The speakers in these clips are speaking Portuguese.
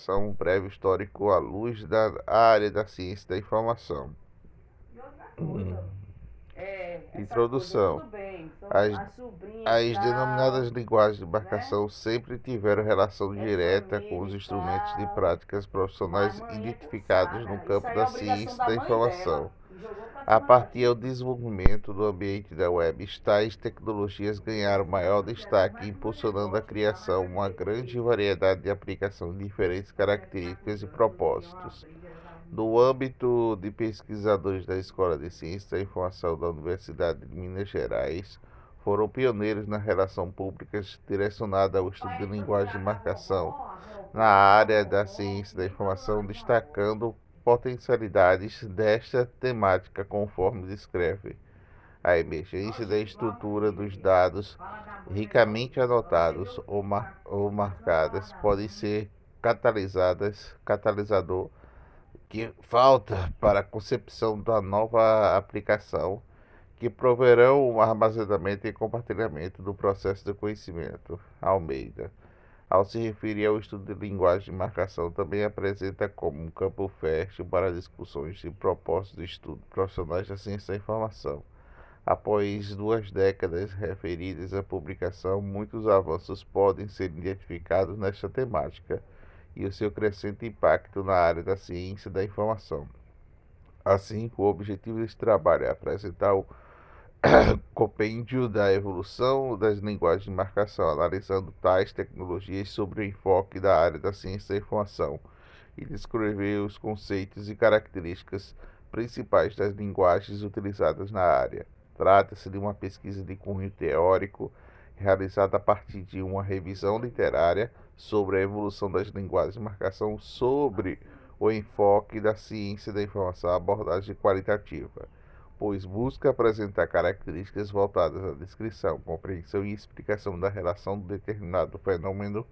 Um breve histórico à luz da área da ciência da informação. Introdução. As denominadas linguagens de marcação sempre tiveram relação direta com os instrumentos de práticas profissionais identificados no campo da ciência da informação. A partir do desenvolvimento do ambiente da web, tais tecnologias ganharam maior destaque, impulsionando a criação de uma grande variedade de aplicações de diferentes características e propósitos. No âmbito de pesquisadores da Escola de Ciências da Informação da Universidade de Minas Gerais, foram pioneiros na relação pública direcionada ao estudo de linguagem de marcação na área da ciência da informação, destacando potencialidades desta temática conforme descreve a emergência da estrutura dos dados ricamente anotados ou marcadas podem ser catalisador que falta para a concepção da nova aplicação que proverão o armazenamento e compartilhamento do processo de conhecimento. Almeida, ao se referir ao estudo de linguagem de marcação, também apresenta como um campo fértil para discussões de propósitos de estudo profissionais da ciência da informação. Após 2 décadas referidas à publicação, muitos avanços podem ser identificados nesta temática e o seu crescente impacto na área da ciência da informação. Assim, o objetivo deste trabalho é apresentar o compêndio da evolução das linguagens de marcação, analisando tais tecnologias sobre o enfoque da área da ciência da informação e descrever os conceitos e características principais das linguagens utilizadas na área. Trata-se de uma pesquisa de cunho teórico realizada a partir de uma revisão literária sobre a evolução das linguagens de marcação sobre o enfoque da ciência da informação, a abordagem qualitativa, pois busca apresentar características voltadas à descrição, compreensão e explicação da relação de determinado fenômeno,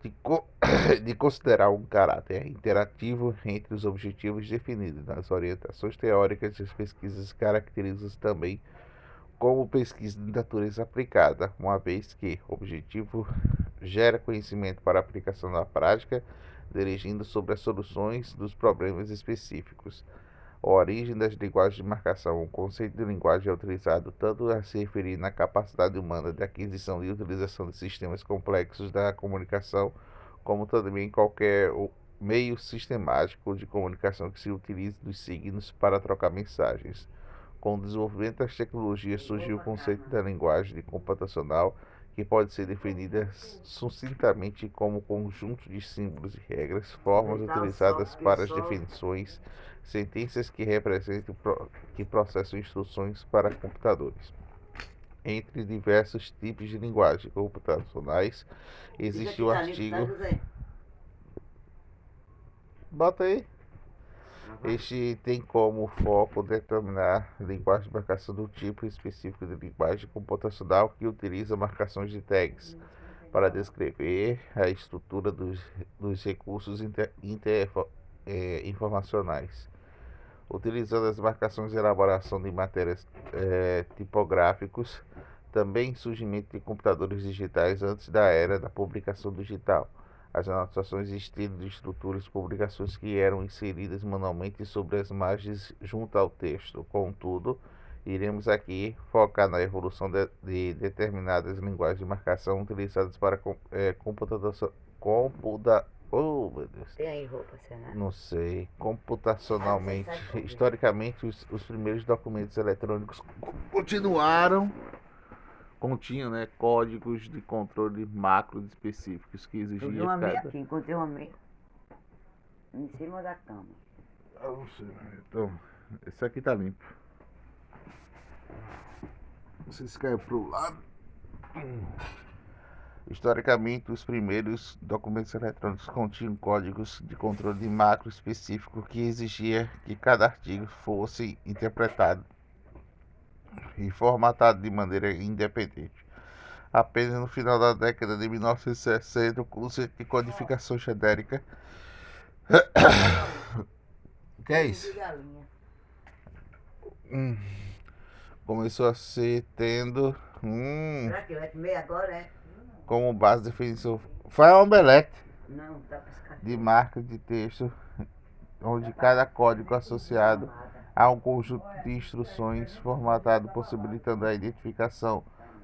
de considerar um caráter interativo entre os objetivos definidos nas orientações teóricas das pesquisas, caracteriza-se também como pesquisa de natureza aplicada, uma vez que o objetivo gera conhecimento para aplicação na prática, dirigindo sobre as soluções dos problemas específicos. A origem das linguagens de marcação. O conceito de linguagem é utilizado tanto a se referir na capacidade humana de aquisição e utilização de sistemas complexos da comunicação, como também qualquer meio sistemático de comunicação que se utilize dos signos para trocar mensagens. Com o desenvolvimento das tecnologias surgiu o conceito da linguagem computacional, que pode ser definida sucintamente como conjunto de símbolos e regras, formas utilizadas para as definições, sentenças que representam que processam instruções para computadores. Entre diversos tipos de linguagem computacionais, existe o artigo. Bota aí. Este tem como foco determinar linguagem de marcação do tipo específico de linguagem computacional que utiliza marcações de tags para descrever a estrutura dos recursos informacionais. Utilizando as marcações de elaboração de matérias tipográficos, também surgimento de computadores digitais antes da era da publicação digital. As anotações de estilo de estruturas de publicações que eram inseridas manualmente sobre as margens junto ao texto. Contudo, iremos aqui focar na evolução de determinadas linguagens de marcação utilizadas para Oh, meu Deus. Tem aí roupa, será? Não sei. Computacionalmente. Historicamente, os primeiros documentos eletrônicos continham, né, códigos de controle macros específicos que Eu vi exigia uma meia cada... aqui, encontrei uma meia em cima da cama. Não sei. Então, esse aqui tá limpo. Não sei se caiu pro lado. Historicamente, os primeiros documentos eletrônicos continham códigos de controle de macro específico que exigia que cada artigo fosse interpretado e formatado de maneira independente. Apenas no final da década de 1960, o conceito de codificação genérica. O que é isso? Começou a ser tendo Será que vai comer agora, é? como base de definição. Faz um omelete. Não, tá piscando. de marcas de texto, onde cada código associado a um conjunto de instruções formatado possibilitando a identificação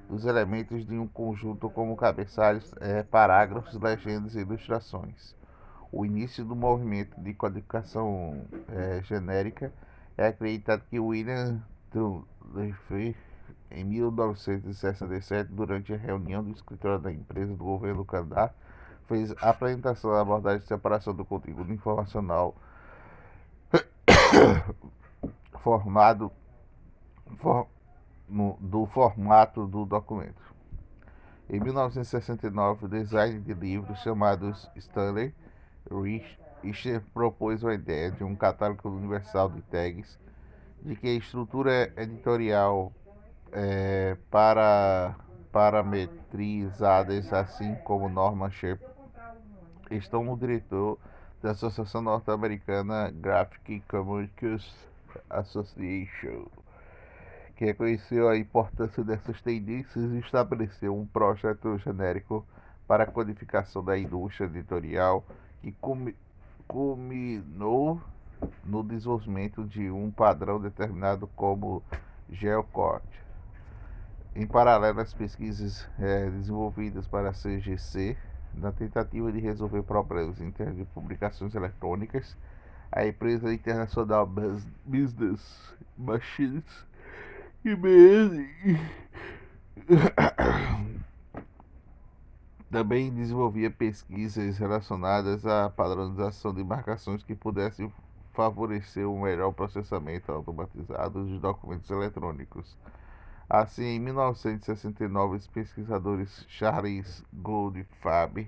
dos elementos de um conjunto como cabeçalhos, parágrafos, legendas e ilustrações. O início do movimento de codificação genérica é acreditado que William Trudgill, em 1967, durante a reunião do escritório da empresa do governo do Canadá, fez a apresentação da abordagem de separação do conteúdo informacional formado for, do formato do documento. Em 1969, o design de livros chamados Stanley Richter propôs a ideia de um catálogo universal de tags, de que a estrutura editorial para parametrizadas, assim como normas SHARP, estão no diretor da Associação Norte-Americana Graphic Communications Association, que reconheceu a importância dessas tendências e estabeleceu um projeto genérico para a codificação da indústria editorial, que culminou no desenvolvimento de um padrão determinado como Geocode. Em paralelo às pesquisas desenvolvidas para a CGC, na tentativa de resolver problemas em termos de publicações eletrônicas, a empresa internacional Business Machines também desenvolvia pesquisas relacionadas à padronização de marcações que pudessem favorecer o melhor processamento automatizado dos documentos eletrônicos. Assim, em 1969, os pesquisadores Charles Goldfarb,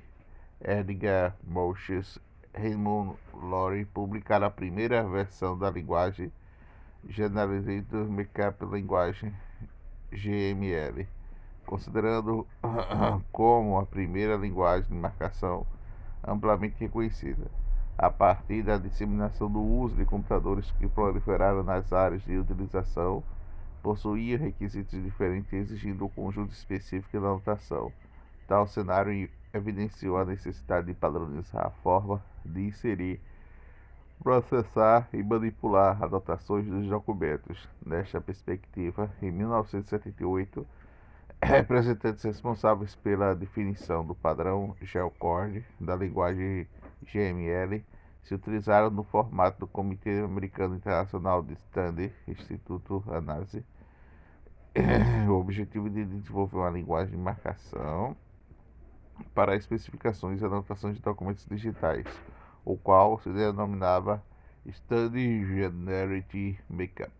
Edgar Moscheles e Raymond Loewy publicaram a primeira versão da linguagem Generalized Markup Language (GML), considerando como a primeira linguagem de marcação amplamente reconhecida. A partir da disseminação do uso de computadores que proliferaram nas áreas de utilização, possuía requisitos diferentes exigindo um conjunto específico de anotação. Tal cenário evidenciou a necessidade de padronizar a forma de inserir, processar e manipular anotações dos documentos. Nesta perspectiva, em 1978, representantes responsáveis pela definição do padrão Geocode da linguagem GML se utilizaram no formato do Comitê Americano Internacional de Standard Instituto Análise. O objetivo de desenvolver uma linguagem de marcação para especificações e anotações de documentos digitais, o qual se denominava Standard Generative Markup.